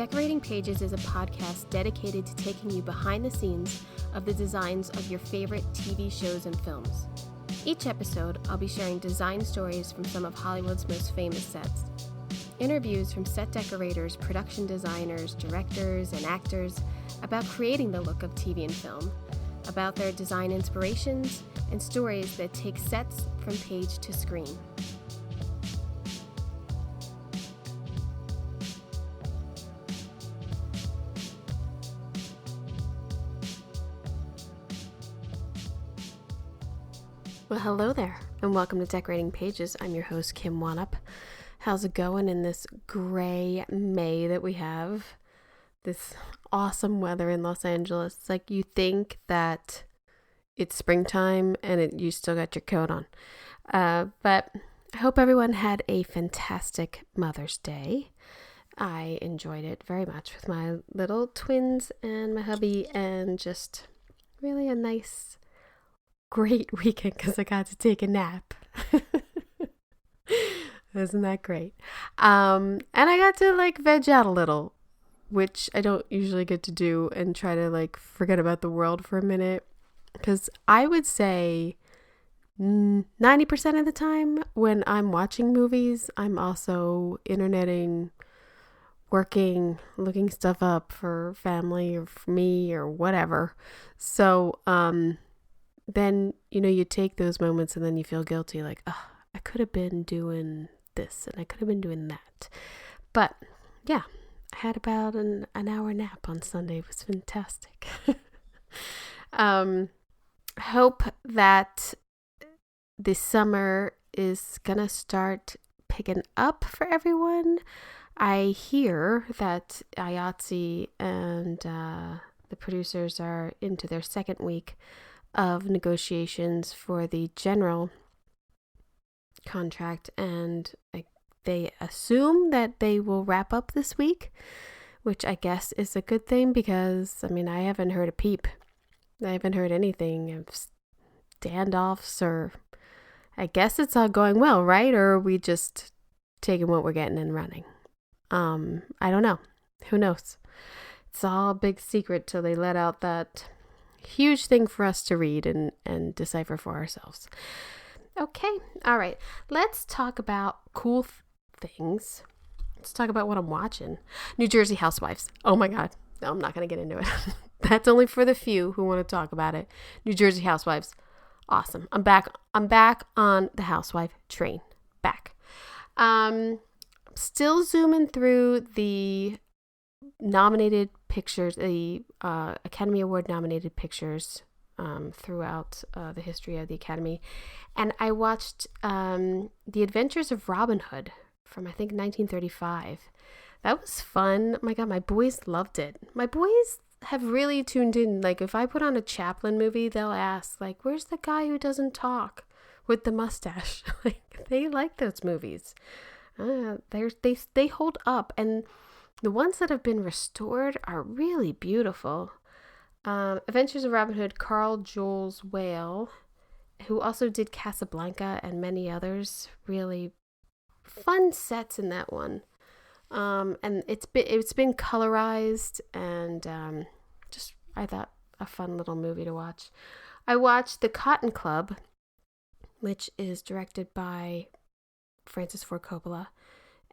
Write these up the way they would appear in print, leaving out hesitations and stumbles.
Decorating Pages is a podcast dedicated to taking you behind the scenes of the designs of your favorite TV shows and films. Each episode, I'll be sharing design stories from some of Hollywood's most famous sets. Interviews from set decorators, production designers, directors, and actors about creating the look of TV and film, about their design inspirations, and stories that take sets from page to screen. Well, hello there, and welcome to Decorating Pages. I'm your host, Kim Wanup. How's it going in this gray May that we have? This awesome weather in Los Angeles. It's like you think that it's springtime and you still got your coat on. But I hope everyone had a fantastic Mother's Day. I enjoyed it very much with my little twins and my hubby, and just really a nice, great weekend because I got to take a nap. Isn't that great? And I got to veg out a little, which I don't usually get to do, and try to forget about the world for a minute. Because I would say 90% of the time when I'm watching movies, I'm also interneting, working, looking stuff up for family or for me or whatever. So, then, you take those moments and then you feel guilty, oh, I could have been doing this and I could have been doing that. But yeah, I had about an hour nap on Sunday. It was fantastic. Hope that this summer is gonna start picking up for everyone. I hear that IATSE and the producers are into their second week of negotiations for the general contract, and they assume that they will wrap up this week, which I guess is a good thing because, I haven't heard a peep. I haven't heard anything of standoffs, or I guess it's all going well, right? Or are we just taking what we're getting and running? I don't know. Who knows? It's all a big secret till they let out that huge thing for us to read and decipher for ourselves. Okay, all right. Let's talk about cool things. Let's talk about what I'm watching. New Jersey Housewives. Oh my God. No, I'm not going to get into it. That's only for the few who want to talk about it. New Jersey Housewives. Awesome. I'm back on the housewife train. Back. Still zooming through the nominated pictures, the Academy Award nominated pictures throughout the history of the Academy. And I watched The Adventures of Robin Hood from, I think, 1935. That was fun. Oh my God, my boys loved it. My boys have really tuned in. If I put on a Chaplin movie, they'll ask, where's the guy who doesn't talk with the mustache? They like those movies. They hold up, and the ones that have been restored are really beautiful. Adventures of Robin Hood, Carl Jules Whale, who also did Casablanca and many others. Really fun sets in that one. And it's been colorized, and just, I thought, a fun little movie to watch. I watched The Cotton Club, which is directed by Francis Ford Coppola,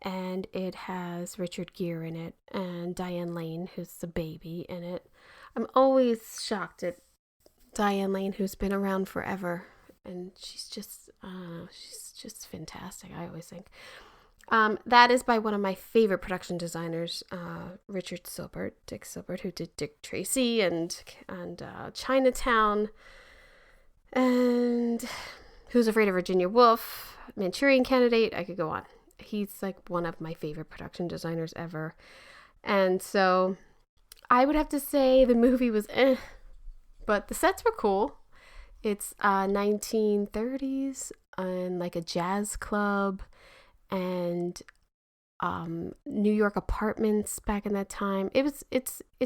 and it has Richard Gere in it and Diane Lane, who's the baby, in it. I'm always shocked at Diane Lane, who's been around forever, and she's just fantastic, I always think. That is by one of my favorite production designers, Richard Silbert, Dick Silbert, who did Dick Tracy and Chinatown, and Who's Afraid of Virginia Woolf, Manchurian Candidate. I could go on. He's one of my favorite production designers ever. And so I would have to say the movie was but the sets were cool. It's 1930s and a jazz club, and New York apartments back in that time. It's I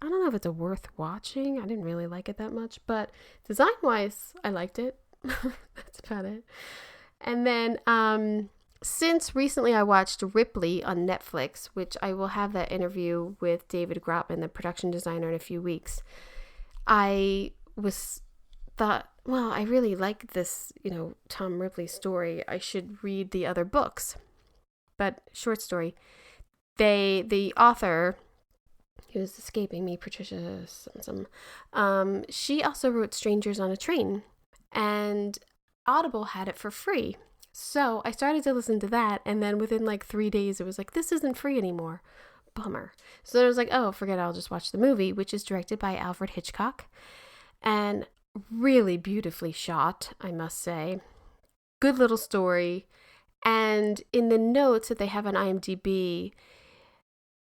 don't know if it's a worth watching. I didn't really like it that much, but design wise, I liked it. That's about it. And then since recently I watched Ripley on Netflix, which I will have that interview with David Grotman, the production designer, in a few weeks. I thought, well, I really like this, Tom Ripley story. I should read the other books. But short story, the author, who's escaping me, Patricia she also wrote Strangers on a Train, and Audible had it for free. So I started to listen to that, and then within like 3 days, it was like, this isn't free anymore. Bummer. So I was like, oh, forget it, I'll just watch the movie, which is directed by Alfred Hitchcock, and really beautifully shot, I must say. Good little story. And in the notes that they have on IMDb,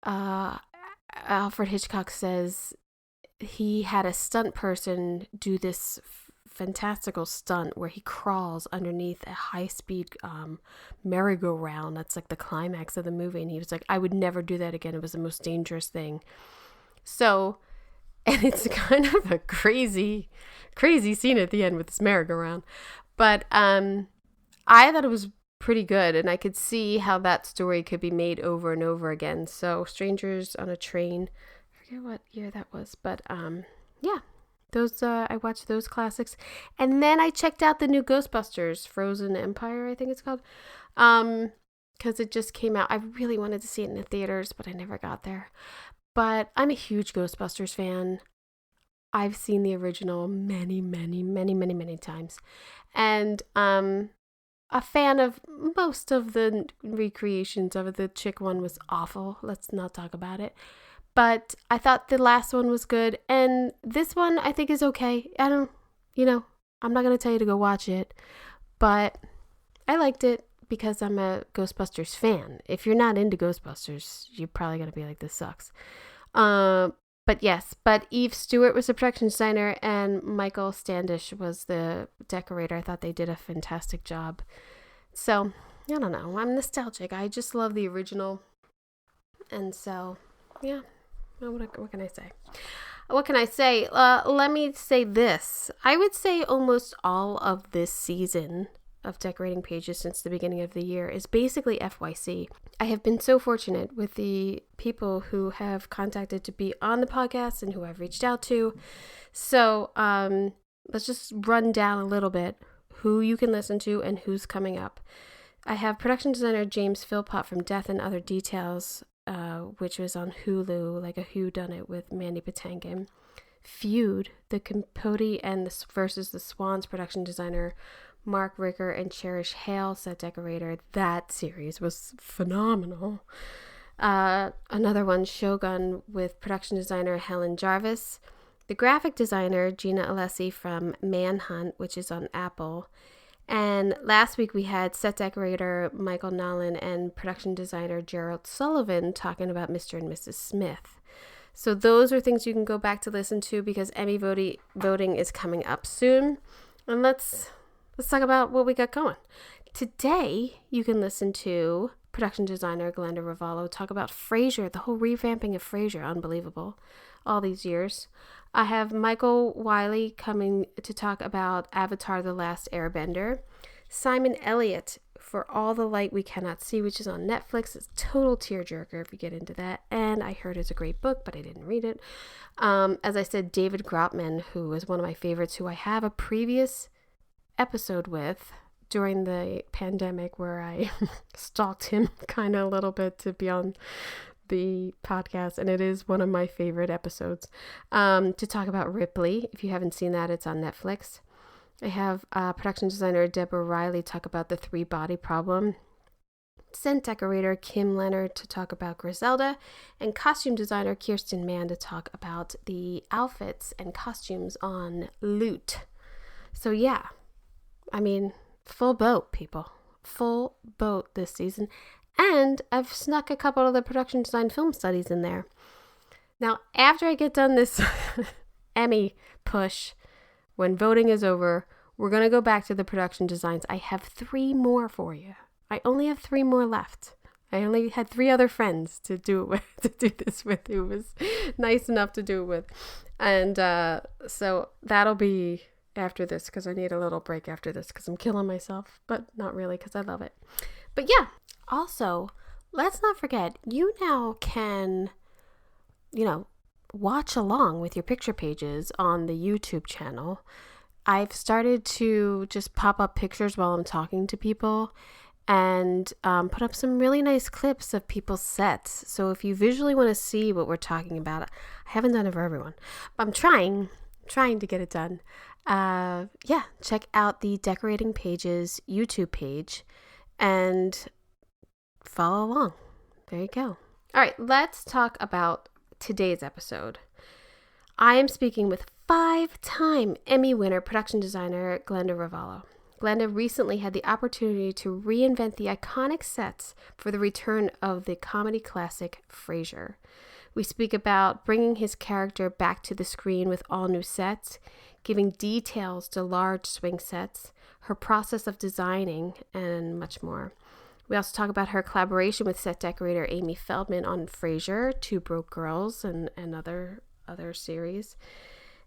Alfred Hitchcock says he had a stunt person do this fantastical stunt where he crawls underneath a high-speed merry-go-round. That's like the climax of the movie. And he was like, I would never do that again. It was the most dangerous thing. So, and it's kind of a crazy scene at the end with this merry-go-round. But I thought it was pretty good, and I could see how that story could be made over and over again. So Strangers on a Train, I forget what year that was, but yeah, those I watched those classics, and then I checked out the new Ghostbusters Frozen Empire, I think it's called, because it just came out. I really wanted to see it in the theaters, but I never got there. But I'm a huge Ghostbusters fan. I've seen the original many times, and a fan of most of the recreations of it. The chick one was awful. Let's not talk about it. But I thought the last one was good. And this one I think is okay. I'm not going to tell you to go watch it. But I liked it because I'm a Ghostbusters fan. If you're not into Ghostbusters, you're probably going to be like, this sucks. But Eve Stewart was the production designer and Michael Standish was the decorator. I thought they did a fantastic job. So, I don't know. I'm nostalgic. I just love the original. And so, yeah. What can I say? What can I say? Let me say this. I would say almost all of this season of Decorating Pages since the beginning of the year is basically FYC. I have been so fortunate with the people who have contacted to be on the podcast and who I've reached out to. So let's just run down a little bit who you can listen to and who's coming up. I have production designer James Philpott from Death and Other Details, which was on Hulu, like a whodunit with Mandy Patinkin. Feud, the Capote and versus the Swans production designer Mark Ricker and Cherish Hale set decorator. That series was phenomenal. Another one, Shogun, with production designer Helen Jarvis. The graphic designer Gina Alessi from Manhunt, which is on Apple. And last week we had set decorator Michael Nolan and production designer Gerald Sullivan talking about Mr. and Mrs. Smith. So those are things you can go back to listen to because Emmy voting is coming up soon. And let's talk about what we got going. Today, you can listen to production designer Glenda Rovello talk about Frasier, the whole revamping of Frasier. Unbelievable. All these years. I have Michael Wiley coming to talk about Avatar: The Last Airbender. Simon Elliott for All the Light We Cannot See, which is on Netflix. It's a total tearjerker if you get into that. And I heard it's a great book, but I didn't read it. As I said, David Grotman, who is one of my favorites, who I have a previous episode with during the pandemic where I stalked him kind of a little bit to be on the podcast, and it is one of my favorite episodes, to talk about Ripley. If you haven't seen that, it's on Netflix. I have production designer Deborah Riley talk about the 3-body problem, scent decorator Kim Leonard to talk about Griselda, and costume designer Kirsten Mann to talk about the outfits and costumes on Loot. So yeah, I mean, full boat, people. Full boat this season. And I've snuck a couple of the production design film studies in there. Now, after I get done this Emmy push, when voting is over, we're going to go back to the production designs. I have 3 more for you. I only have 3 more left. I only had 3 other friends to do it with, to do this with, who was nice enough to do it with. And so that'll be after this, because I need a little break after this because I'm killing myself, but not really because I love it. But yeah, also, let's not forget, you now can, you know, watch along with your picture pages on the YouTube channel. I've started to just pop up pictures while I'm talking to people and put up some really nice clips of people's sets. So if you visually want to see what we're talking about, I haven't done it for everyone, but I'm trying to get it done. Yeah, check out the Decorating Pages YouTube page and follow along. There you go. All right, let's talk about today's episode. I am speaking with 5-time Emmy winner production designer Glenda Rovello. Glenda recently had the opportunity to reinvent the iconic sets for the return of the comedy classic Frasier. We speak about bringing his character back to the screen with all new sets, giving details to large swing sets, her process of designing, and much more. We also talk about her collaboration with set decorator Amy Feldman on Frasier, Two Broke Girls, and other series.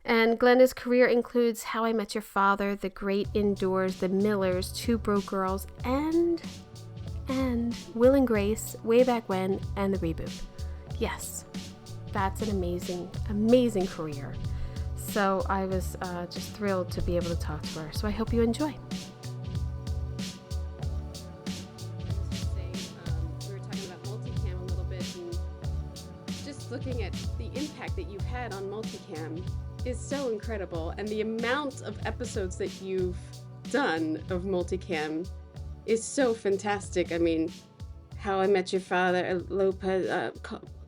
And Glenda's career includes How I Met Your Father, The Great Indoors, The Millers, Two Broke Girls, and Will and Grace, Way Back When, and the reboot. Yes, that's an amazing career. So I was just thrilled to be able to talk to her. So I hope you enjoy. We were talking about multicam a little bit, and just looking at the impact that you've had on multicam is so incredible, and the amount of episodes that you've done of multicam is so fantastic. I mean, How I Met Your Father, Lopez,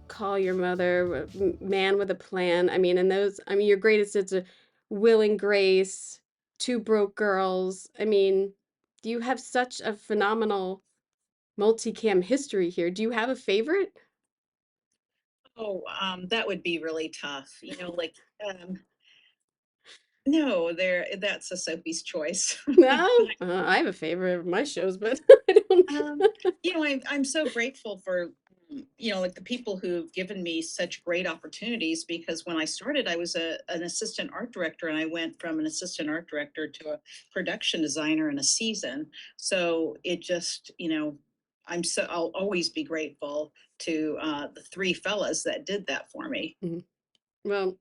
Call Your Mother, Man with a Plan. I mean, and those, I mean, your greatest hits are Will and Grace, Two Broke Girls. I mean, you have such a phenomenal multicam history here. Do you have a favorite? Oh, that would be really tough. Like, um, no, that's a Sophie's choice. No, I have a favorite of my shows, but I don't. Um, I'm so grateful for, like the people who've given me such great opportunities because when I started, I was an assistant art director and I went from an assistant art director to a production designer in a season. So it just, I'll always be grateful to the three fellas that did that for me. Mhm. Well,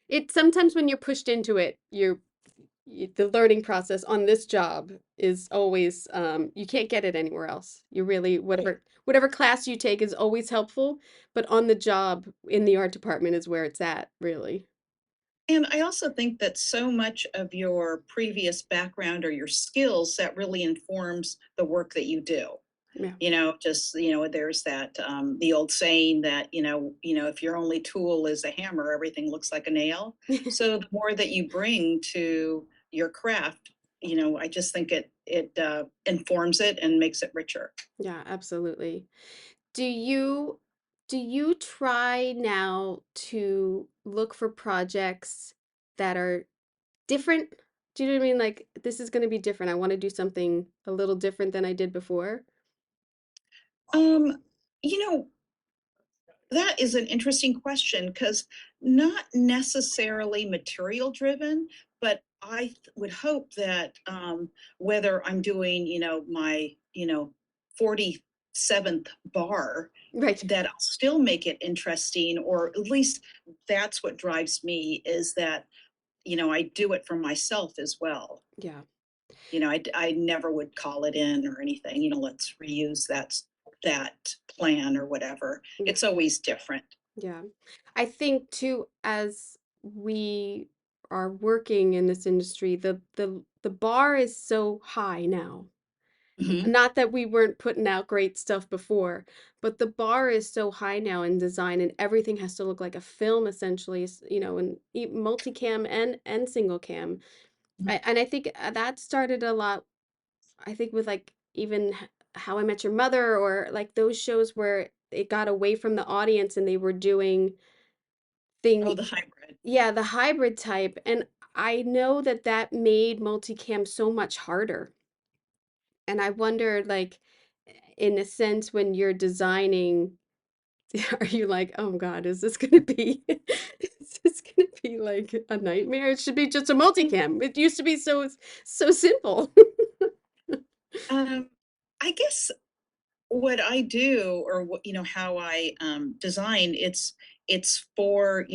it sometimes when you're pushed into it, the learning process on this job is always you can't get it anywhere else. You really whatever class you take is always helpful, but on the job in the art department is where it's at, really. And I also think that so much of your previous background or your skills that really informs the work that you do. Yeah. There's that the old saying that if your only tool is a hammer, everything looks like a nail. So the more that you bring to your craft, I just think it informs it and makes it richer. Yeah, absolutely. Do you do you try now to look for projects that are different? Do you know what I mean? Like, this is going to be different. I want to do something a little different than I did before. Um, you know, That is an interesting question because not necessarily material driven, but would hope that whether I'm doing, my, 47th bar, Right. that I'll still make it interesting, or at least that's what drives me is that, I do it for myself as well. Yeah. I never would call it in or anything, let's reuse that plan or whatever. Yeah. It's always different. Yeah. I think too, as we are working in this industry, the bar is so high now. Mhm. Not that we weren't putting out great stuff before, but the bar is so high now in design, and everything has to look like a film essentially, and multicam and single cam. Mhm. And I think that started a lot, I think, with like even How I Met Your Mother, or like those shows where it got away from the audience and they were doing Oh, thing the hybrid. yeah, the hybrid type. And I know that that made multicam so much harder. And I wondered, like, in a sense, when you're designing, are you like, oh God, is this gonna be is this gonna be like a nightmare? It should be just a multicam. It used to be so simple. Um, I guess what I do, or what, how I design, it's for,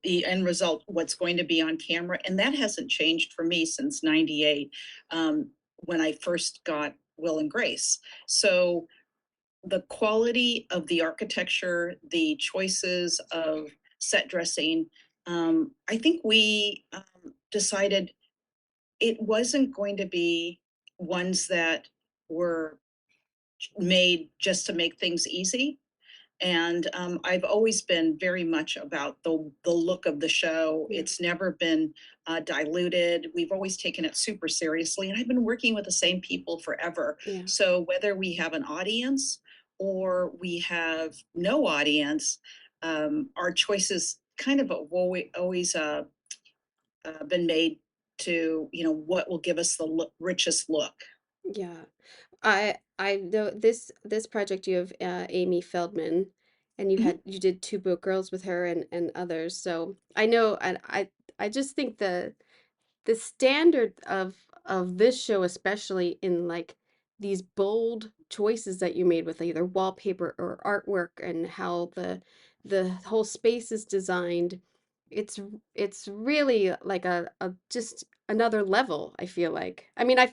the end result, what's going to be on camera. And that hasn't changed for me since 98, when I first got Will and Grace. So the quality of the architecture, the choices of set dressing, I think we decided it wasn't going to be ones that were made just to make things easy. And I've always been very much about the look of the show. Yeah. It's never been diluted. We've always taken it super seriously, and I've been working with the same people forever. Yeah. So whether we have an audience or we have no audience, our choices kind of have always been made to, what will give us the richest look. Yeah. I know this project you have Amy Feldman, and Mhm. you did Two Broke Girls with her and others. So I know, and I just think the standard of this show, especially in like these bold choices that you made with either wallpaper or artwork, and how the whole space is designed, it's it's really like a just another level, I feel like. I mean, Oh,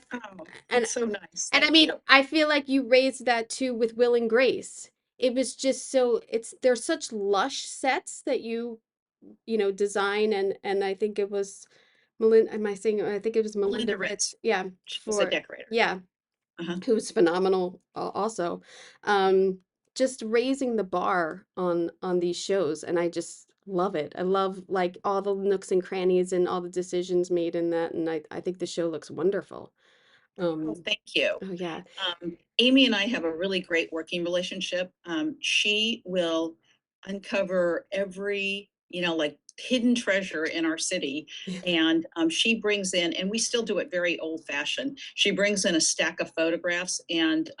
and that's so nice. and I Thank mean, you. I feel like you raised that too with Will and Grace. It was just so it's they're such lush sets that you know design, and I think it was Melinda, am I saying, I think it was Melinda Linda Ritz, Ritz. yeah, She was a for, decorator. yeah, Uh-huh. who was phenomenal also. Um, just raising the bar on these shows, and I just love it. I love like all the nooks and crannies and all the decisions made in that, and I think the show looks wonderful. Oh, Um, thank you. oh yeah. Amy and I have a really great working relationship. She will uncover every, like hidden treasure in our city. And she brings in, and we still do it very old fashioned. She brings in a stack of photographs, and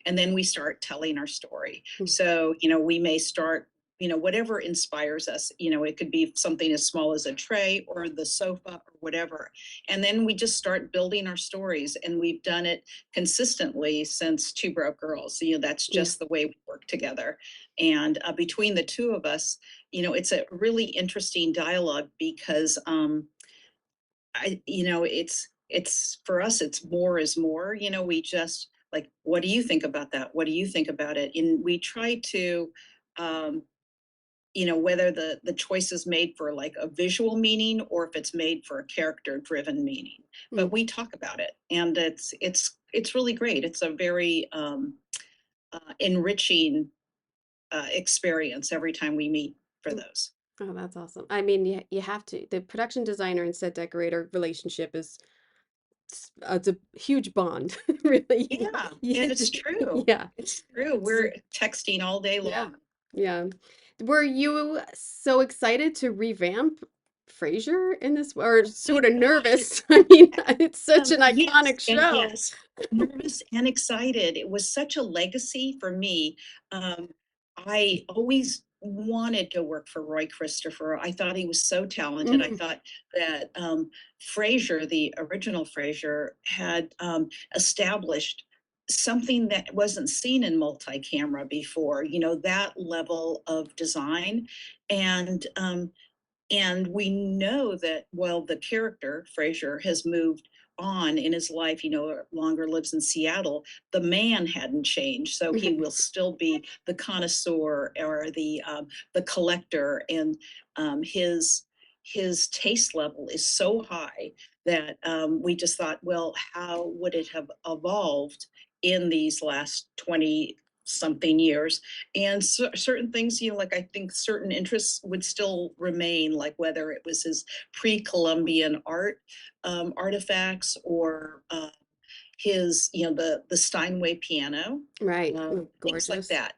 then we start telling our story. So, we may start, whatever inspires us. It could be something as small as a tray or the sofa or whatever. And then we just start building our stories, and we've done it consistently since Two Broke Girls. That's Yeah. just the way we work together. And between the two of us, it's a really interesting dialogue because it's for us, it's more is more. We just like, what do you think about that? What do you think about it? And we try to, um, whether the choice is made for like a visual meaning or if it's made for a character driven meaning, but Mm. we talk about it, and it's really great. It's a very enriching experience every time we meet for Mm. those. Oh, that's awesome. I mean, you have to, the production designer and set decorator relationship is it's a huge bond, really. Yeah, Yeah, and it's true. yeah. It's true. It's We're texting all day yeah, long. yeah. Were you so excited to revamp Frasier in this, or My sort of gosh, nervous? I mean, it's such an Yes, iconic and show. yes, nervous and excited. It was such a legacy for me. I always wanted to work for Roy Christopher. I thought he was so talented. I Mm, thought that Frasier, the original Frasier, had established something that wasn't seen in multi-camera before. That level of design, and we know that, well, the character, Frasier, has moved on in his life, longer lives in Seattle. The man hadn't changed. So he will still be the connoisseur or the collector. And his taste level is so high that we just thought, well, how would it have evolved in these last 20 something years? And certain things, like I think certain interests would still remain, like whether it was his pre-Columbian art artifacts, or his, the Steinway piano, right. Oh, things like gorgeous. that.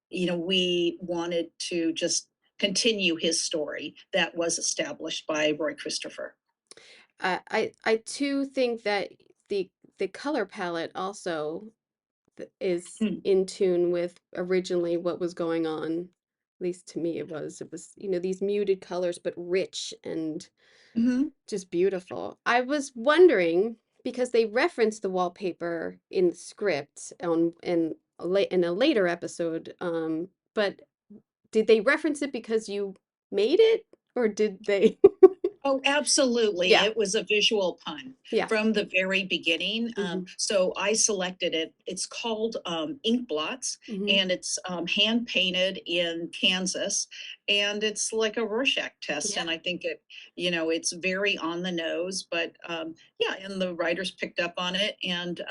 We wanted to just continue his story that was established by Roy Christopher. I too think that the the color palette also is Hmm. in tune with originally what was going on. At least to me, it was, these muted colors, but rich and Mhm. just beautiful. I was wondering, because they reference the wallpaper in the script on in a later episode. But did they reference it because you made it, or did they? Oh, absolutely. Yeah, It was a visual pun yeah. from the very beginning. Hmm. So I selected it. It's called Ink Blots, Hmm. and it's hand painted in Kansas. And it's like a Rorschach test. Yeah, And I think it's very on the nose, but yeah, and the writers picked up on it and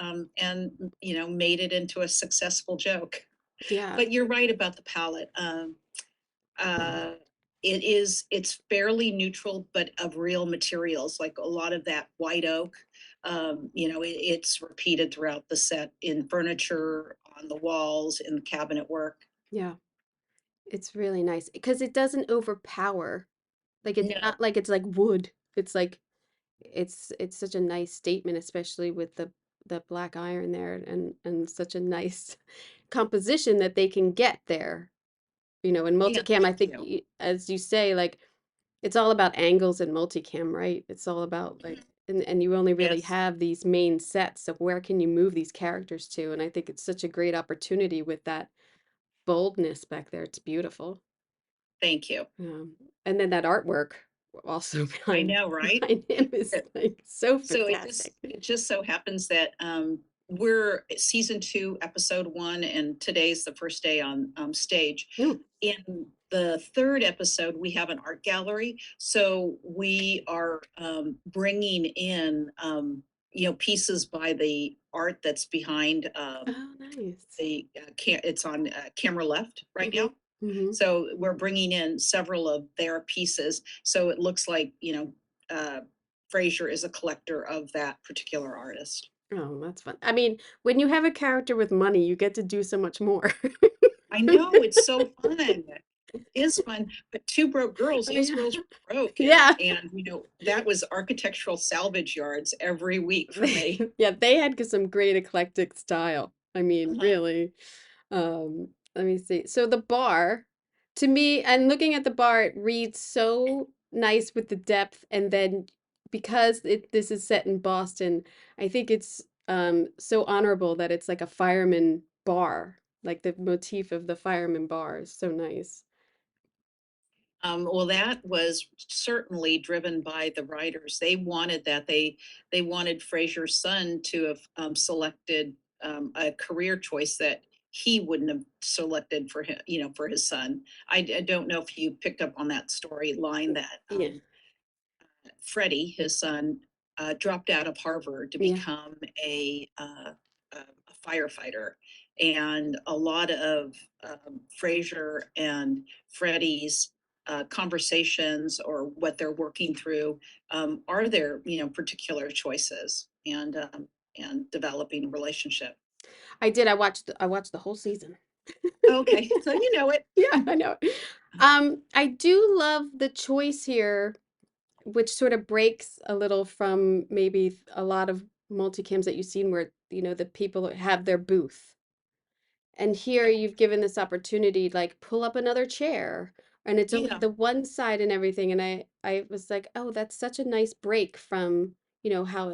made it into a successful joke. yeah, But you're right about the palette. Uh, it's fairly neutral, but of real materials, like a lot of that white oak. It's repeated throughout the set in furniture, on the walls, in the cabinet work. yeah. It's really nice because it doesn't overpower. Like it's No, not like it's like wood. It's like it's such a nice statement, especially with the black iron there, and such a nice composition that they can get there. In yeah, multicam, I thank think, you. as you say, like it's all about angles in multicam, right? It's all about like, Mhm. and you only really Yes, have these main sets of where can you move these characters to, and I think it's such a great opportunity with that boldness back there. It's beautiful. thank you. And then that artwork also I behind know, right? behind him is like so So it just fantastic. it just so happens that we're season 2, episode 1, and today's the first day on stage. Mm. In the third episode, we have an art gallery, so we are bringing in pieces by the art that's behind Oh, nice. it's on camera left right Hmm. now. Hmm. So we're bringing in several of their pieces. So it looks like, Frasier is a collector of that particular artist. Oh, that's fun. I mean, when you have a character with money, you get to do so much more. I know it's so fun. It is fun, but Two Broke Girls, Oh, those yeah. girls were broke, and Yeah. and that was architectural salvage yards every week for me. Yeah, they had some great eclectic style. I mean, Uh-huh. really. Let me see. So the bar, to me, and looking at the bar, it reads so nice with the depth, and then because this is set in Boston, I think it's so honorable that it's like a fireman bar. Like the motif of the fireman bar is so nice. Well, that was certainly driven by the writers. They wanted that. They wanted Frasier's son to have selected a career choice that he wouldn't have selected for him, for his son. I don't know if you picked up on that storyline that Yeah. Freddie, his son, dropped out of Harvard to Yeah. become a firefighter. And a lot of Frasier and Freddie's conversations or what they're working through are their, particular choices and developing a relationship. I did. I watched the whole season. Okay, so you know it. Yeah, I know. I do love the choice here, which sort of breaks a little from maybe a lot of multicams that you've seen where, the people have their booth. And here Oh, you've given this opportunity, like pull up another chair, and it's only yeah. the one side and everything. And I was like, oh, that's such a nice break from, how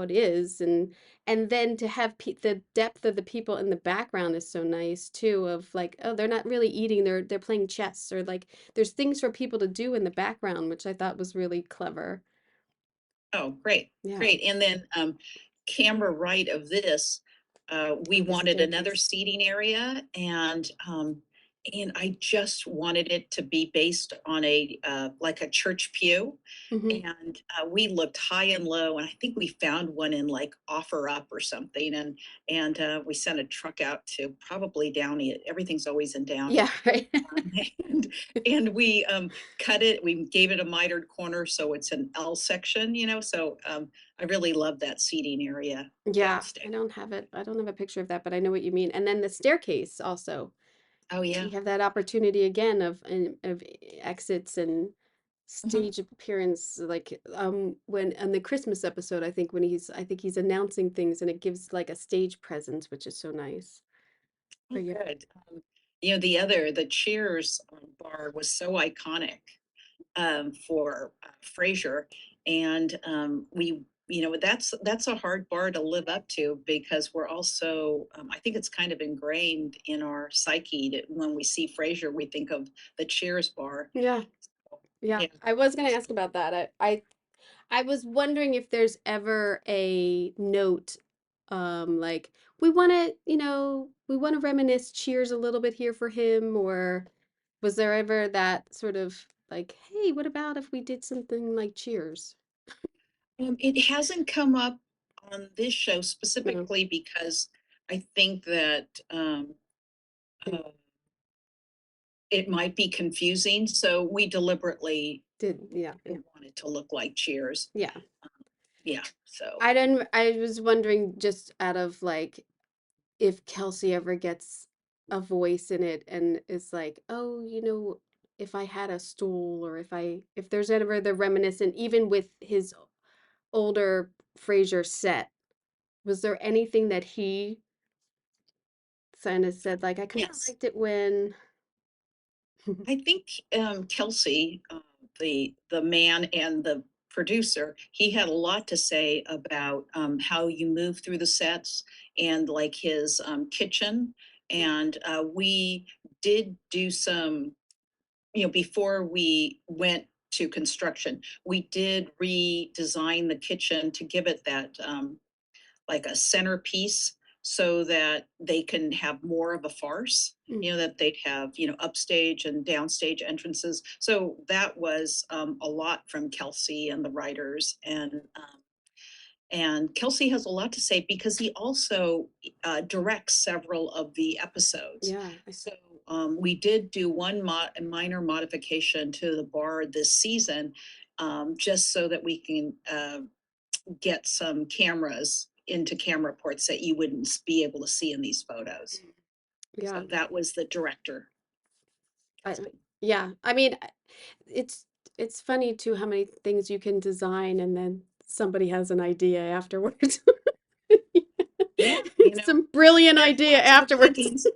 it is. And then to have the depth of the people in the background is so nice too, of like, oh, they're not really eating, they're playing chess, or like there's things for people to do in the background, which I thought was really clever. Oh, great, Yeah. great. And then camera right of this, we Of the wanted another staircase. seating area, and I just wanted it to be based on a like a church pew. Hmm. And we looked high and low, and I think we found one in like Offer Up or something, and we sent a truck out to probably Downey. Everything's always in Yeah, Downey. right. and and we cut it. We gave it a mitered corner, so it's an L section. So I really love that seating area Yeah, downstairs. I don't have it. I don't have a picture of that, but I know what you mean. And then the staircase also. Oh yeah. You have that opportunity again of exits and Mhm. stage appearance, like when on the Christmas episode, I think he's announcing things, and it gives like a stage presence, which is so nice. Oh, But yeah. good. The Cheers bar was so iconic for Frasier, and we that's a hard bar to live up to because we're also, I think it's kind of ingrained in our psyche that when we see Frasier, we think of the Cheers bar. Yeah. Yeah. Yeah. I was gonna ask about that. I was wondering if there's ever a note, like we want to, we want to reminisce Cheers a little bit here for him, or was there ever that sort of like, hey, what about if we did something like Cheers? It hasn't come up on this show No, specifically because I think that it uh, it might be confusing. So we deliberately did. Yeah, yeah, didn't want it to look like Cheers. yeah. Yeah. So I didn't. I was wondering just out of like if Kelsey ever gets a voice in it and is like, oh, if I had a stool, or if there's ever the reminiscent, even with his older Frasier set, was there anything that he kind of said like, I kind of yes, liked it when, I think Kelsey, the man and the producer, he had a lot to say about how you move through the sets and like his kitchen. And we did do some, before we went to construction, we did redesign the kitchen to give it that like a centerpiece so that they can have more of a farce, Mm, that they'd have, upstage and downstage entrances. So that was a lot from Kelsey and the writers. And Kelsey has a lot to say because he also directs several of the episodes. yeah, So we did do one minor modification to the bar this season, just so that we can get some cameras into camera ports that you wouldn't be able to see in these photos. So yeah, that was the director. I, yeah. I mean, it's it's funny too how many things you can design and then somebody has an idea afterwards. Yeah, Some brilliant there's idea lots of afterwards. opinions.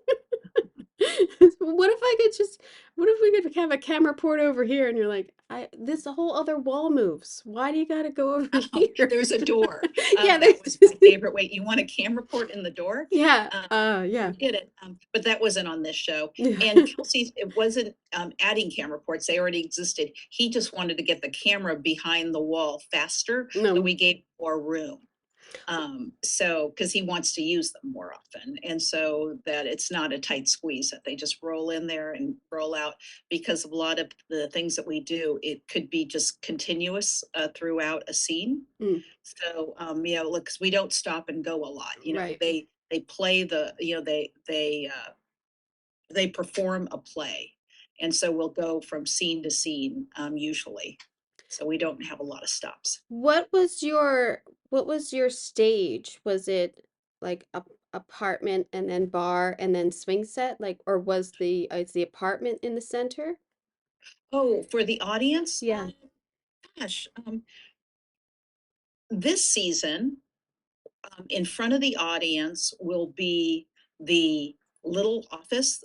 What if I could just, what if we could have a camera port over here and you're like, this whole other wall moves. Why do you gotta go over here? There's a door. Yeah, That there's was my favorite way. You want a camera port in the door? yeah, Um, yeah. we did it, but that wasn't on this show. And Kelsey's, it wasn't adding camera ports; they already existed. He just wanted to get the camera behind the wall faster, so No, we gave more room. So because he wants to use them more often, and so that it's not a tight squeeze that they just roll in there and roll out. Because a lot of the things that we do, it could be just continuous throughout a scene. mm, So look, 'cause we don't stop and go a lot. right. They play they perform a play, and so we'll go from scene to scene usually. So we don't have a lot of stops. What was your stage? Was it like a apartment and then bar and then swing set? Like, or was is the apartment in the center? Oh, for the audience, Yeah. gosh, this season, in front of the audience will be the little office,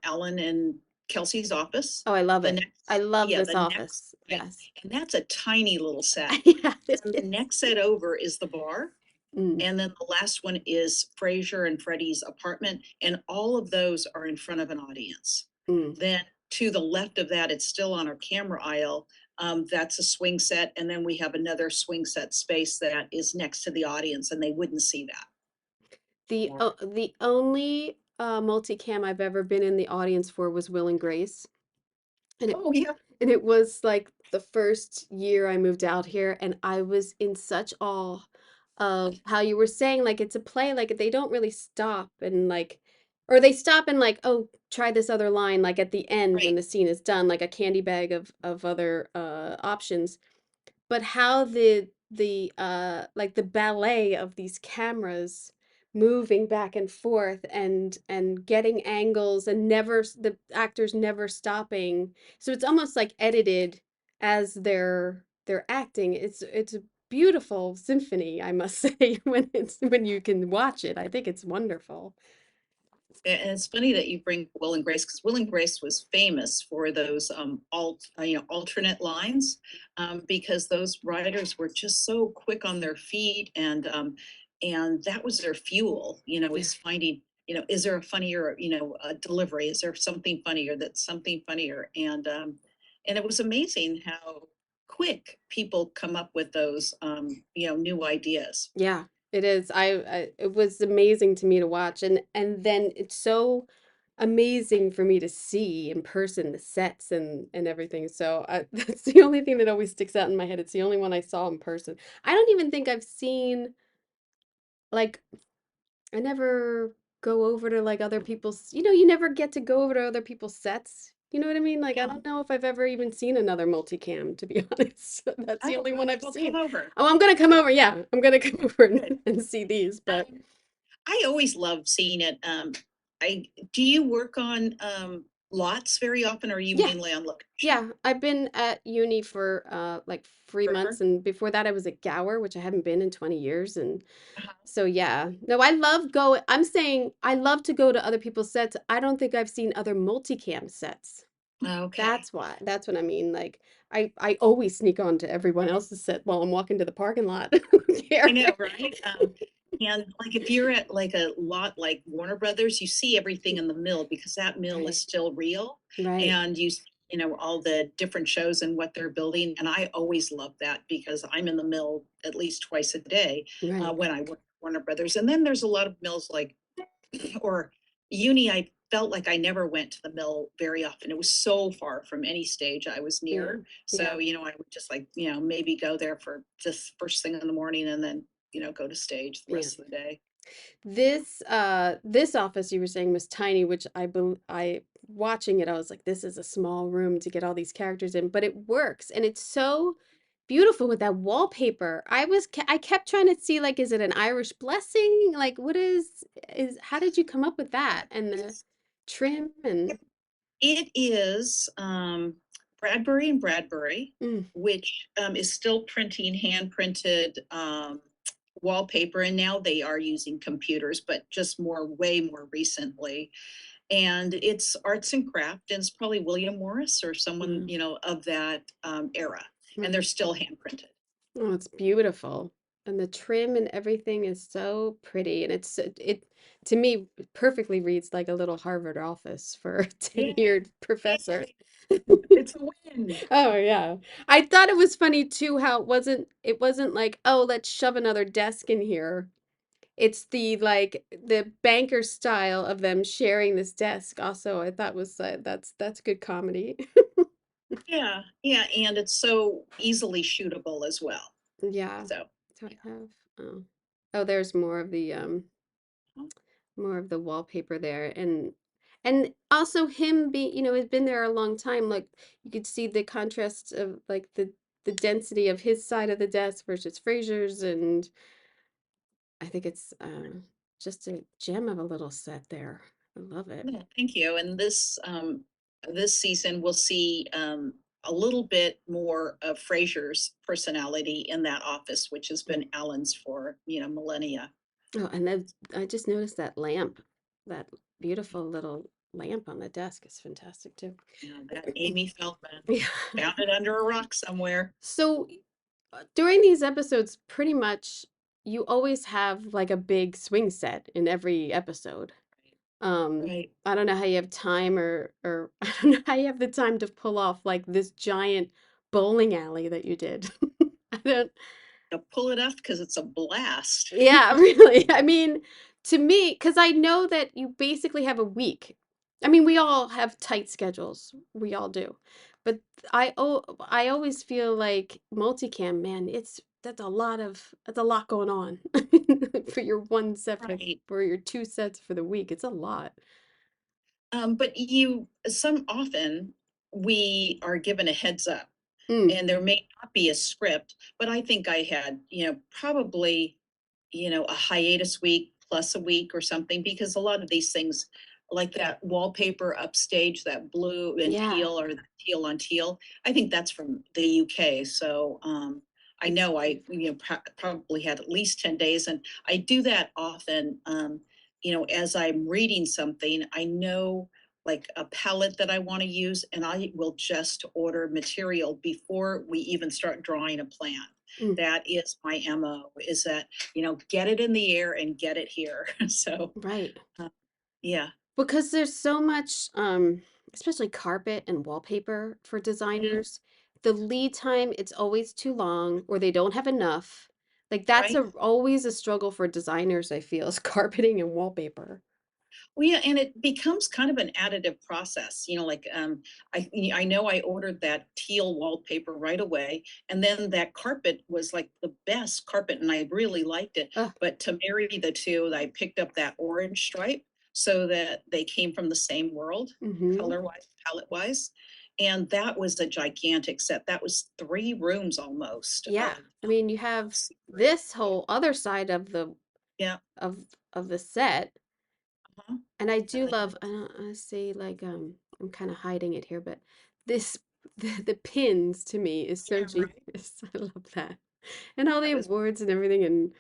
Ellen and Kelsey's office. Oh, I love The it. I next, love yeah, this the next, office. yeah, Yes. and that's a tiny little set. Yeah, it And the is. next set over is the bar. Mm, And then the last one is Frasier and Freddie's apartment. And all of those are in front of an audience. mm. Then to the left of that, it's still on our camera aisle. That's a swing set. And then we have another swing set space that is next to the audience, and they wouldn't see that. Or, The only multicam I've ever been in the audience for was Will and Grace. And it oh, yeah. and it was like the first year I moved out here, and I was in such awe of how you were saying, like, it's a play, like they don't really stop and like, or they stop and like, oh, try this other line, like at the end when Right. the scene is done, like a candy bag of other options. But how the like the ballet of these cameras moving back and forth and getting angles and the actors never stopping, so it's almost like edited as they're acting. It's a beautiful symphony, I must say, when you can watch it. I think it's wonderful. And it's funny that you bring Will and Grace, because Will and Grace was famous for those alternate lines, because those writers were just so quick on their feet, and that was their fuel. Yeah. Is finding, is there a funnier, delivery? Is there something funnier? That's something funnier, and it was amazing how quick people come up with those, new ideas. Yeah, it is. It was amazing to me to watch, and then it's so amazing for me to see in person the sets and everything. So that's the only thing that always sticks out in my head. It's the only one I saw in person. I don't even think I've seen like I never go over to like other people's, you never get to go over to other people's sets. You know what I mean? Like I Yeah. don't know if I've ever even seen another multicam, to be honest. That's the Oh, only one I've well, come seen. over. Oh, I'm gonna come over. Yeah, I'm gonna come over Good. and see these. But Um, I always love seeing it. I do you work on lots very often, or are you yeah, mainly on location? yeah, I've been at uni for like 3 months, Forever? and before that I was at Gower, which I haven't been in 20 years, and Uh-huh. so yeah. No, I love go. I'm saying I love to go to other people's sets. I don't think I've seen other multicam sets. Okay. That's why. That's what I mean. Like I always sneak on to everyone else's set while I'm walking to the parking lot. I don't I care. know, right? And like if you're at like a lot like Warner Brothers, you see everything in the mill because that mill is Right. still real, Right. and all the different shows and what they're building. And I always love that because I'm in the mill at least twice a day, Right. when I work at Warner Brothers. And then there's a lot of mills like or uni. I felt like I never went to the mill very often. It was so far from any stage I was Yeah. near. Yeah. So, I would just like, maybe go there for just first thing in the morning and then, go to stage the Yeah. rest of the day. This office you were saying was tiny, which I watching it, I was like, this is a small room to get all these characters in, but it works and it's so beautiful with that wallpaper. I kept trying to see like, is it an Irish blessing? Like, what is how did you come up with that? And the It's, trim and it is Bradbury and Bradbury, mm, which is still printing hand printed wallpaper. And now they are using computers, but just way more recently. And it's arts and craft, and it's probably William Morris or someone, mm, of that era. And they're right. still hand printed. Oh, it's beautiful. And the trim and everything is so pretty. And it to me perfectly reads like a little Harvard office for a Yay, tenured professor. yay, it's a win. Oh yeah. I thought it was funny too how it wasn't like, oh, let's shove another desk in here. It's the like the banker style of them sharing this desk also. I thought was that's good comedy. Yeah, yeah, and it's so easily shootable as well. Yeah. So, So yeah. I have oh, there's more of the wallpaper there and also him being has been there a long time, like you could see the contrast of like the density of his side of the desk versus Frasier's, and I think it's just a gem of a little set there. I love it. Yeah, thank you. And this season we'll see a little bit more of Frasier's personality in that office, which has Mm. been Alan's for, millennia. Oh, and then I just noticed that lamp, that beautiful little lamp on the desk is fantastic too. That Amy Feldman Yeah. found it under a rock somewhere. So during these episodes, pretty much you always have like a big swing set in every episode. Right. I don't know how you have time or I don't know how you have the time to pull off like this giant bowling alley that you did. I don't Pull it off because it's a blast. Yeah, really. I mean, to me, because I know that you basically have a week. I mean, we all have tight schedules. We all do. But I always feel like multicam, man, that's a lot going on for your one set Right. for your two sets for the week. It's a lot. But some often we are given a heads up, Mm, and there may not be a script, but I think I had, probably, a hiatus week plus a week or something, because a lot of these things, like that wallpaper upstage, that blue and yeah. teal, or the teal on teal, I think that's from the UK. So, I It's know I, beautiful. probably had at least 10 days, and I do that often. as I'm reading something, I know like a palette that I want to use, and I will just order material before we even start drawing a plan. Mm, That is my MO, is that, get it in the air and get it here. So, right. uh, yeah. Because there's so much, especially carpet and wallpaper for Mhm. designers. The lead time, it's always too long, or they don't have enough. Like that's Right. always a struggle for designers, I feel, is carpeting and wallpaper. Well, yeah, and it becomes kind of an additive process, like I know I ordered that teal wallpaper right away, and then that carpet was like the best carpet, and I really liked it. Oh, But to marry the two, I picked up that orange stripe so that they came from the same world, mm-hmm. color wise, palette wise, and that was a gigantic set. That was 3 rooms almost Yeah. I mean, you of have scenery. this whole other side of the Yeah. of of the set. Uh-huh. And I do And then, love, I don't I say like I'm kind of hiding it here, but this the pins to me is so yeah, right. genius. I love that. And all That the was awards and everything, and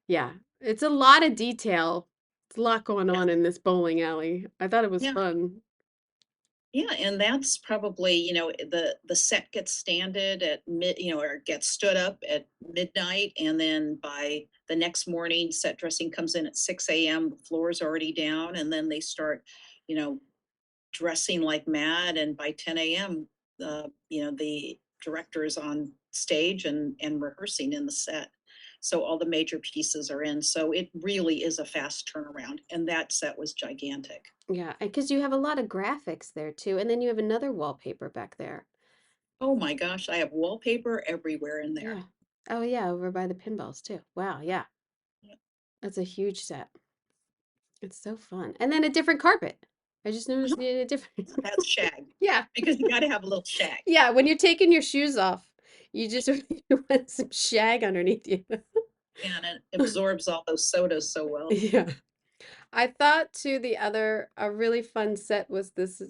yeah, it's a lot of detail. It's a lot going yeah. on in this bowling alley. I thought it was Yeah. fun. Yeah, and that's probably, the set gets standed at or gets stood up at midnight, and then by the next morning, set dressing comes in at 6 a.m. The floor's already down, and then they start, you know, dressing like mad, and by 10 a.m., the director is on stage and rehearsing in the set. So all the major pieces are in. So it really is a fast turnaround, and that set was gigantic. Yeah, because you have a lot of graphics there too, and then you have another wallpaper back there. Oh my gosh, I have wallpaper everywhere in there. Yeah. Oh yeah, over by the pinballs too. Wow, yeah. Yeah. That's a huge set. It's so fun. And then a different carpet. I just Uh-huh. noticed you had a different. That's shag, Yeah. because you gotta have a little shag. Yeah, when you're taking your shoes off, you just you want some shag underneath you. And it absorbs all those sodas so well. Yeah. I thought too the other a really fun set was this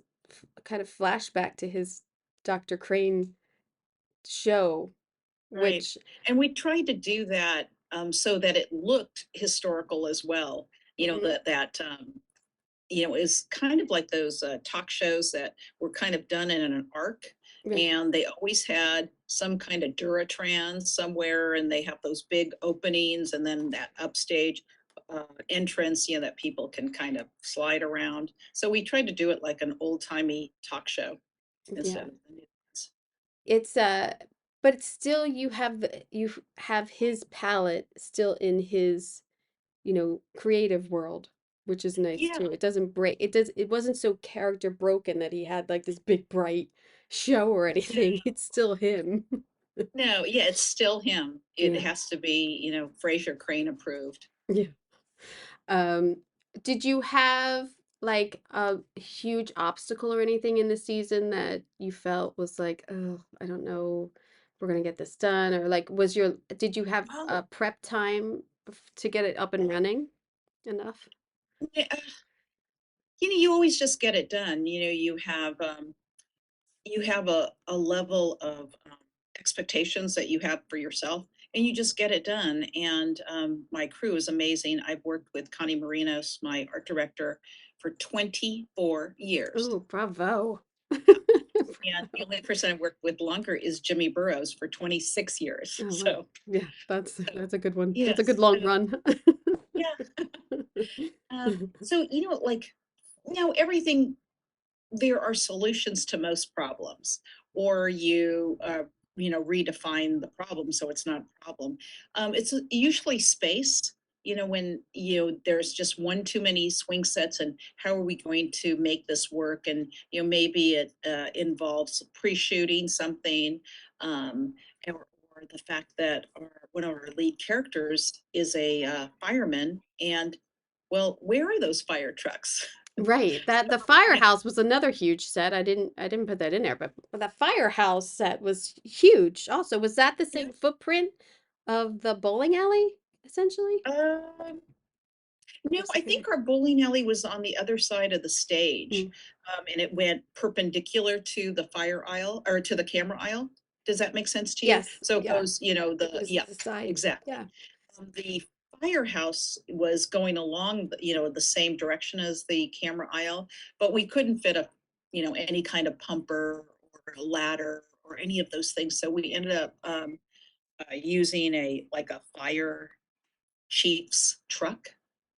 kind of flashback to his Dr. Crane show, Right. which And we tried to do that, so that it looked historical as well. mhm, Is kind of like those talk shows that were kind of done in an arc, yeah, and they always had some kind of Duratrans somewhere, and they have those big openings, and then that upstage entrance, that people can kind of slide around. So we tried to do it like an old timey talk show instead yeah. of the new ones. It's but it's still you have his palette still in his creative world, which is nice Yeah, too. It doesn't break. It wasn't so character broken that he had like this big bright show or no, anything. It's still him. no, yeah, it's still him. It Yeah. has to be, Frasier Crane approved. Yeah. Um, did you have like a huge obstacle or anything in the season that you felt was like, oh, I don't know, we're gonna get this done, or like did you have a Oh, prep time to get it up and running enough? yeah, you always just get it done. You have a level of expectations that you have for yourself, and you just get it done. And my crew is amazing. I've worked with Connie Marinos, my art director, for 24 years. Oh, bravo. And the Bravo. only person I've worked with longer is Jimmy Burrows for 26 years. Oh wow. So, Yeah, so that's a good one. That's a good yes, long run. yeah. So, everything, there are solutions to most problems, or redefine the problem so it's not a problem. It's usually space, when there's just one too many swing sets, and how are we going to make this work? And maybe it involves pre-shooting something, or the fact that one of our lead characters is a fireman, and well, where are those fire trucks? Right. That the Yeah. firehouse was another huge set. I didn't put that in there, but that firehouse set was huge. Also, was that the Yeah. same footprint of the bowling alley, essentially? Um, no, Or I something think like our bowling alley was on the other side of the stage, mm. and it went perpendicular to the fire aisle, or to the camera aisle. Does that make sense to you? Yes, So it yeah. goes, It goes to yeah, the side. exactly. Yeah. The firehouse was going along, the same direction as the camera aisle, but we couldn't fit any kind of pumper or a ladder or any of those things. So we ended up using a fire chief's truck.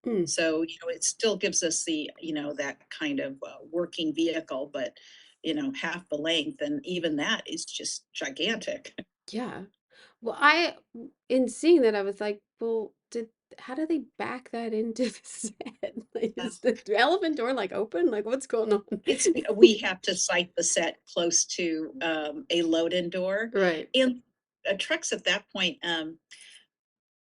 Mm, So, it still gives us that kind of working vehicle, but, half the length. And even that is just gigantic. yeah. Well, in seeing that, I was like, well, how do they back that into the set? Like, Uh, is the elephant door like open? Like, what's going on? we have to site the set close to a load-in door. Right. And trucks at that point,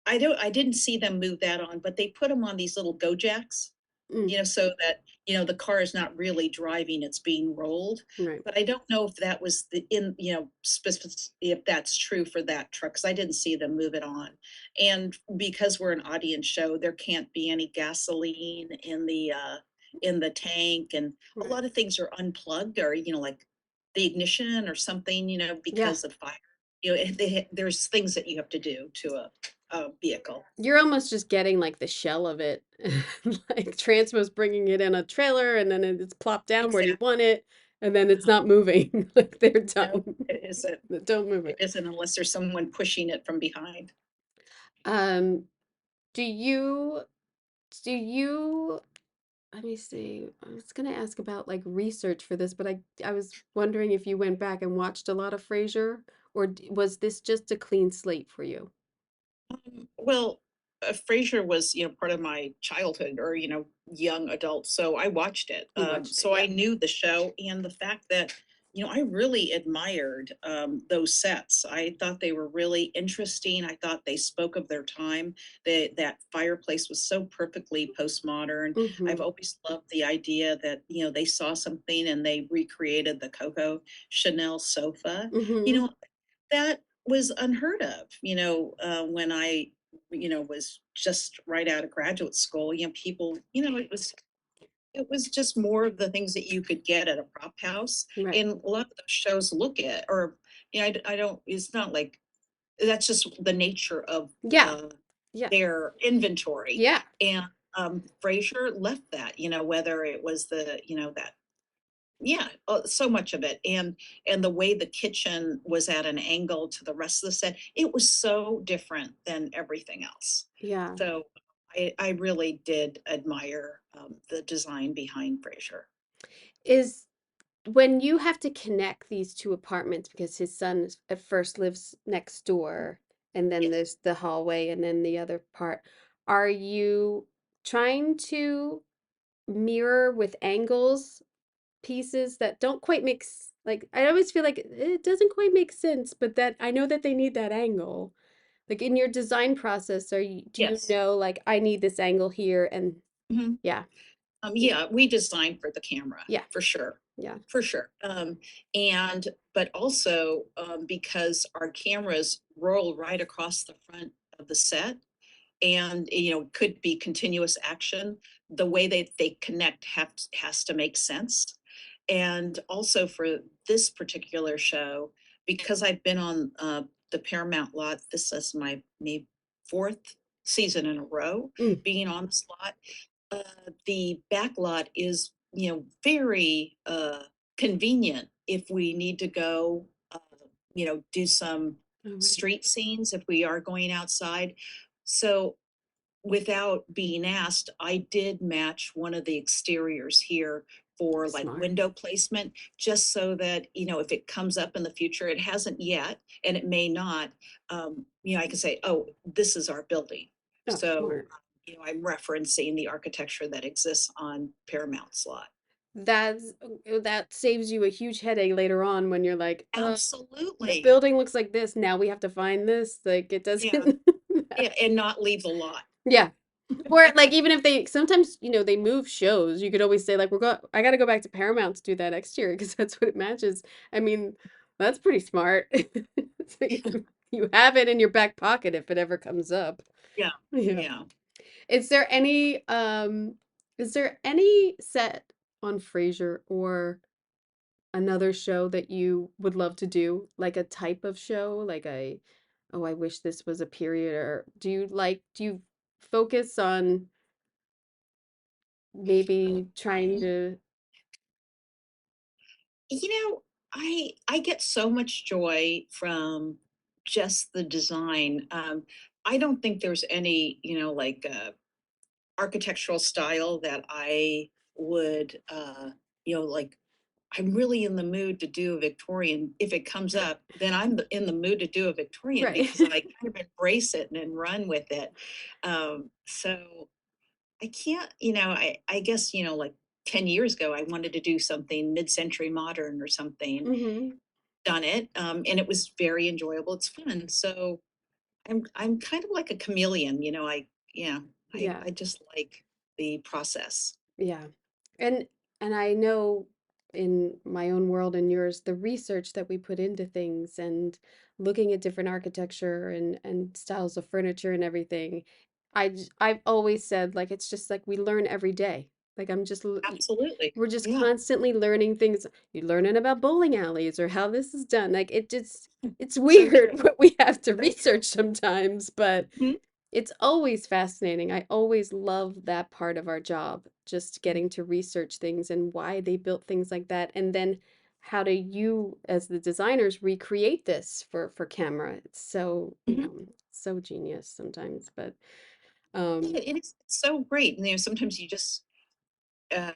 I didn't see them move that on, but they put them on these little go jacks, Mm, so that, the car is not really driving, it's being rolled. right. But I don't know if that was if that's true for that truck, because I didn't see them move it on. And because we're an audience show, there can't be any gasoline in the tank, and a Right. lot of things are unplugged, or, like the ignition or something, Yeah. because of fire. There's things that you have to do to a vehicle. You're almost just getting like the shell of it. Like Transmo's bringing it in a trailer and then it's plopped down. Where do you Exactly. want it? And then it's not moving. Like they're No, done. it isn't. Don't move It it. isn't unless there's someone pushing it from behind. Um, do you do you let me see. I was gonna ask about like research for this, but I was wondering if you went back and watched a lot of Frasier, or was this just a clean slate for you? Well, Frasier was, part of my childhood, or, young adult. So I watched it. You watched it, So yeah. I knew the show, and the fact that, I really admired those sets. I thought they were really interesting. I thought they spoke of their time. That fireplace was so perfectly postmodern. I've Mm-hmm. always loved the idea that, they saw something and they recreated the Coco Chanel sofa. You Mm-hmm. know, that was unheard of, when I, was just right out of graduate school. People, it was just more of the things that you could get at a prop house. Right. And a lot of those shows look at, or, I don't, it's not like, that's just the nature of Yeah. uh, Yeah. their inventory. Yeah. And Frasier left that, whether it was that, yeah, so much of it. And the way the kitchen was at an angle to the rest of the set, it was so different than everything else. Yeah. So I really did admire the design behind Frasier. Is when you have to connect these two apartments because his son at first lives next door and then Yes. there's the hallway and then the other part, are you trying to mirror with angles pieces that don't quite like I always feel like it doesn't quite make sense, but that I know that they need that angle. Like in your design process, do you Yes. know like I need this angle here and Mhm. yeah. Yeah, we designed for the camera, Yeah. for sure. Yeah. For sure. And but also because our cameras roll right across the front of the set, and could be continuous action, the way they connect has to make sense. And also for this particular show, because I've been on the Paramount lot, this is my maybe fourth season in a row Mm. being on this lot. The back lot is, very convenient if we need to go, do some Oh, right. street scenes if we are going outside. So without being asked, I did match one of the exteriors here for like Smart. window placement, just so that, if it comes up in the future, it hasn't yet, and it may not, I can say, oh, this is our building. Oh, So, smart. I'm referencing the architecture that exists on Paramount's lot. That saves you a huge headache later on when you're like, the Absolutely. building looks like this. Now we have to find this. Like it Yeah. doesn't. Yeah. And not leave the lot. Yeah. Or like even if they sometimes, they move shows, you could always say like I got to go back to Paramount to do that exterior because that's what it matches. I mean, that's pretty smart. So you have it in your back pocket if it ever comes up. Yeah. Yeah. Yeah. Is there any set on Frasier or another show that you would love to do? Like a type of show, like oh, I wish this was a period, or do you focus on maybe trying to, You know, I get so much joy from just the design. I don't think there's any, like architectural style that I would, like I'm really in the mood to do a Victorian. If it comes up, then in the mood to do a Victorian right. because I kind of embrace it and then run with it. So I can't, I guess, like 10 years ago, I wanted to do something mid-century modern or something, hmm done it, and it was very enjoyable. It's fun. So I'm kind of like a chameleon, yeah, Yeah. I just like the process. Yeah. And I know in my own world and yours, the research that we put into things and looking at different architecture and styles of furniture and everything, I've always said like it's just like we learn every day. Like Absolutely. we're just Yeah. constantly learning things. You're learning about bowling alleys or how this is done. Like it's So true. weird what we have to So true. research sometimes, but Mhm. it's always fascinating. I always love that part of our job, just getting to research things and why they built things like that. And then how do you, as the designers, recreate this for camera? It's so, Mhm. so genius sometimes. But Yeah, it is so great. And sometimes you just uh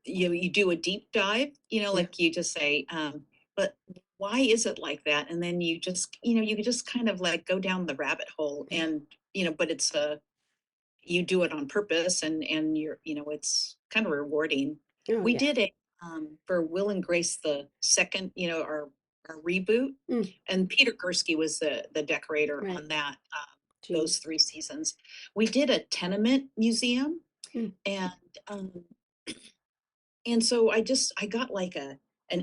you do a deep dive, yeah, like you just say, but why is it like that? And then you can just kind of like go down the rabbit hole yeah. and but it's you do it on purpose and it's kind of rewarding. Oh We yeah. did it for Will and Grace the second, our reboot, Mm, and Peter Gursky was the decorator right. on that, those Genius. 3 seasons. We did a tenement museum, Mm, and um and so I got like an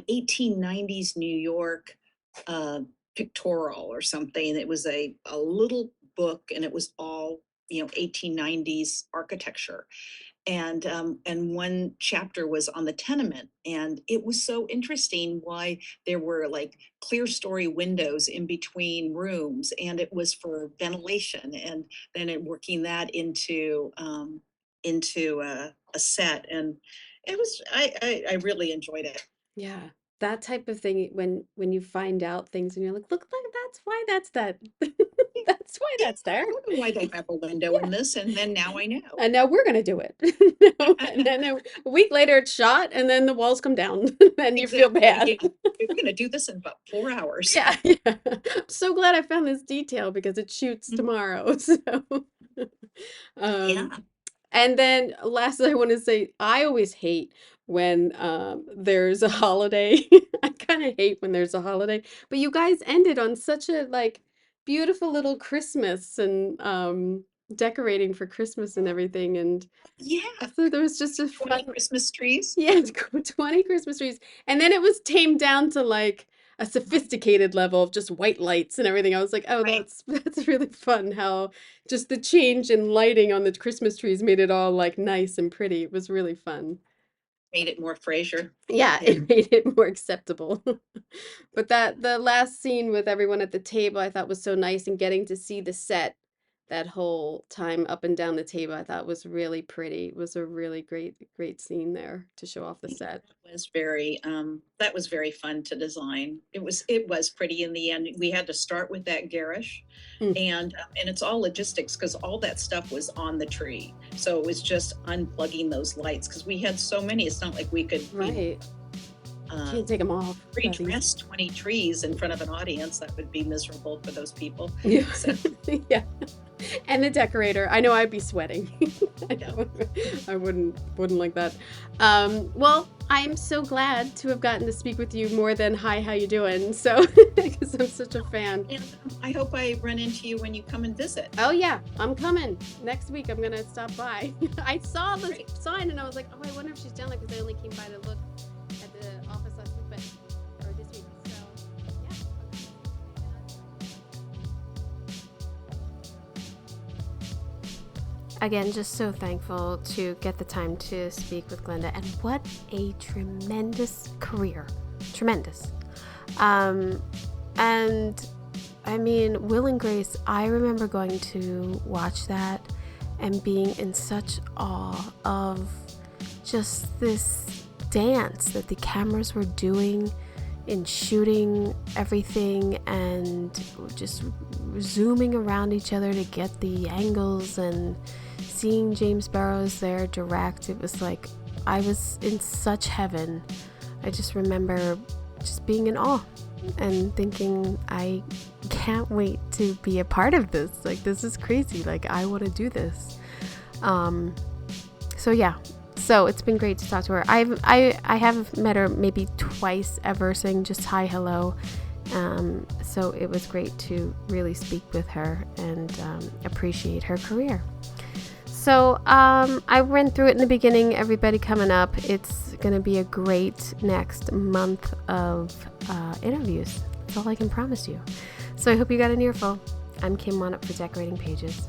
1890s New York uh pictorial or something. It was a little book, and it was all 1890s architecture, and one chapter was on the tenement, and it was so interesting why there were like clear story windows in between rooms, and it was for ventilation, and then working that into a set, and it was I really enjoyed it. yeah. That type of thing when you find out things and you're like, that's why that's that. That's why Yeah, that's I there. don't know why they have a window in Yeah. this, and then now I know. And now we're gonna do it. No, and then a week later it's shot and then the walls come down and you feel Exactly, bad. yeah, we're gonna do this in about 4 hours. Yeah, yeah. I'm so glad I found this detail because it shoots Mhm. tomorrow. So um Yeah. and then lastly I want to say I always hate when there's a holiday. I kind of hate when there's a holiday, but you guys ended on such a like beautiful little Christmas and decorating for Christmas and everything and I Yeah, thought there was just a 20 fun. Christmas trees. Yeah, 20 Christmas trees. And then it was tamed down to like a sophisticated level of just white lights and everything. I was like, "Oh, Right. that's really fun how just the change in lighting on the Christmas trees made it all like nice and pretty." It was really fun. Made it more Frasier. Yeah, Yeah. it made it more acceptable. But that the last scene with everyone at the table I thought was so nice and getting to see the set that whole time up and down the table I thought was really pretty. It was a really great scene there to show off the set. That was very fun to design. It was pretty in the end. We had to start with that garish, Mm, and it's all logistics because all that stuff was on the tree. So it was just unplugging those lights because we had so many. It's not like we could, right. uh, Can't take them off that easy. redress 20 trees in front of an audience. That would be miserable for those people. Yeah. So, Yeah. And the decorator. I know I'd be sweating. I yeah. know. I wouldn't like that. Well, I'm so glad to have gotten to speak with you more than hi, how you doing? So, because I'm such a fan. And I hope I run into you when you come and visit. Oh yeah, I'm coming. Next week I'm gonna stop by. I saw the Great. sign and I was like, oh, I wonder if she's down there because I only came by to look at the office last week, or this week. So, yeah. Again, just so thankful to get the time to speak with Glenda, and what a tremendous career. Tremendous. And I mean, Will and Grace, I remember going to watch that and being in such awe of just this dance that the cameras were doing in shooting everything and just zooming around each other to get the angles, and seeing James Burrows there direct. It was like I was in such heaven. I just remember just being in awe and thinking, I can't wait to be a part of this. Like, this is crazy. Like, I want to do this. So yeah. So it's been great to talk to her. I have met her maybe twice ever, saying just hi, hello. So it was great to really speak with her and appreciate her career. So I went through it in the beginning, everybody coming up. It's going to be a great next month of interviews. That's all I can promise you. So I hope you got an earful. I'm Kim One Up for Decorating Pages.